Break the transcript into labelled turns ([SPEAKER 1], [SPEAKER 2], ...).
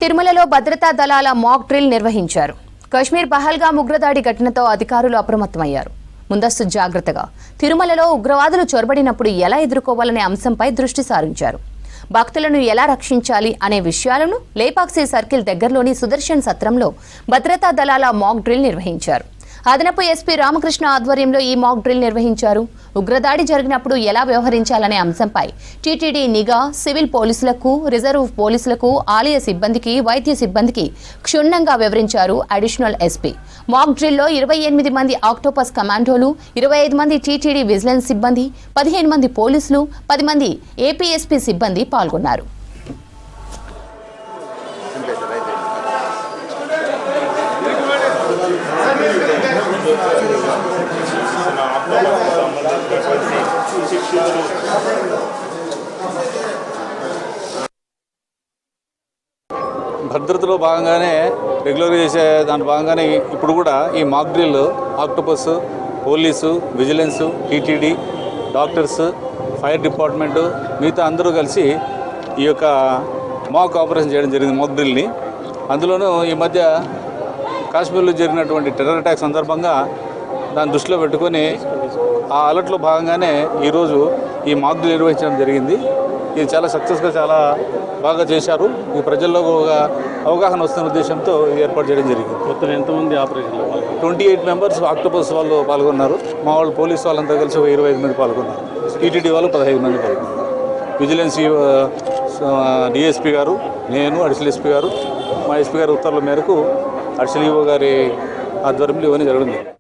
[SPEAKER 1] తిరుమలలో భద్రతా దళాల మాక్ డ్రిల్ నిర్వహించారు. కశ్మీర్ పహల్గామ్ ఉగ్రదాడి ఘటనతో అధికారులు అప్రమత్తమయ్యారు. ముందస్తు జాగ్రత్తగా తిరుమలలో ఉగ్రవాదులు చొరబడినప్పుడు ఎలా ఎదుర్కోవాలనే అంశంపై దృష్టి సారించారు. భక్తులను ఎలా రక్షించాలి అనే విషయాలను లేపాక్షి సర్కిల్ దగ్గరలోని సుదర్శన్ సత్రంలో భద్రతా దళాల మాక్ డ్రిల్ నిర్వహించారు. అదనపు ఎస్పీ రామకృష్ణ ఆధ్వర్యంలో ఈ మాక్ డ్రిల్ నిర్వహించారు. ఉగ్రదాడి జరిగినప్పుడు ఎలా వ్యవహరించాలనే అంశంపై టీటీడీ నిఘా, సివిల్ పోలీసులకు, రిజర్వ్ పోలీసులకు, ఆలయ సిబ్బందికి, వైద్య సిబ్బందికి క్షుణ్ణంగా వివరించారు అడిషనల్ ఎస్పీ. మాక్ డ్రిల్లో 28 మంది ఆక్టోపస్ కమాండోలు, 25 మంది టీటీడీ విజిలెన్స్ సిబ్బంది, 15 మంది పోలీసులు, 10 మంది ఏపీఎస్పీ సిబ్బంది పాల్గొన్నారు.
[SPEAKER 2] భద్రతలో భాగంగానే రెగ్యులర్గా చేసే దాని భాగంగానే ఇప్పుడు కూడా ఈ mock drill octopus, police, vigilance, TTD, doctors, fire department మిగతా అందరూ కలిసి ఈ యొక్క మాక్ ఆపరేషన్ చేయడం జరిగింది. మాక్ డ్రిల్ని అందులోనూ ఈ మధ్య కాశ్మీర్లో జరిగినటువంటి టెర్రర్ అటాక్ సందర్భంగా దాన్ని దృష్టిలో పెట్టుకొని ఆ అలర్ట్లో భాగంగానే ఈరోజు ఈ మాక్ డ్రిల్ నిర్వహించడం జరిగింది. ఇది చాలా సక్సెస్గా చాలా బాగా చేశారు. ఈ ప్రజల్లో ఒక అవగాహన వస్తున్న ఉద్దేశంతో ఏర్పాటు చేయడం జరిగింది.
[SPEAKER 3] మొత్తం ఎంతమంది ఆపరేషన్లో
[SPEAKER 2] 28 మెంబర్స్ ఆక్టోపస్ వాళ్ళు పాల్గొన్నారు. మా వాళ్ళు పోలీసు వాళ్ళంతా కలిసి 25 మంది పాల్గొన్నారు. టీటీడీ వాళ్ళు 15 మంది పాల్గొన్నారు. విజిలెన్స్ డిఎస్పీ గారు, నేను, అడిషనల్ ఎస్పీ గారు, మా ఎస్పీ గారి ఉత్తర్వుల మేరకు అడిషనల్ ఈఓ గారి ఆధ్వర్యంలో ఇవన్నీ జరగడం.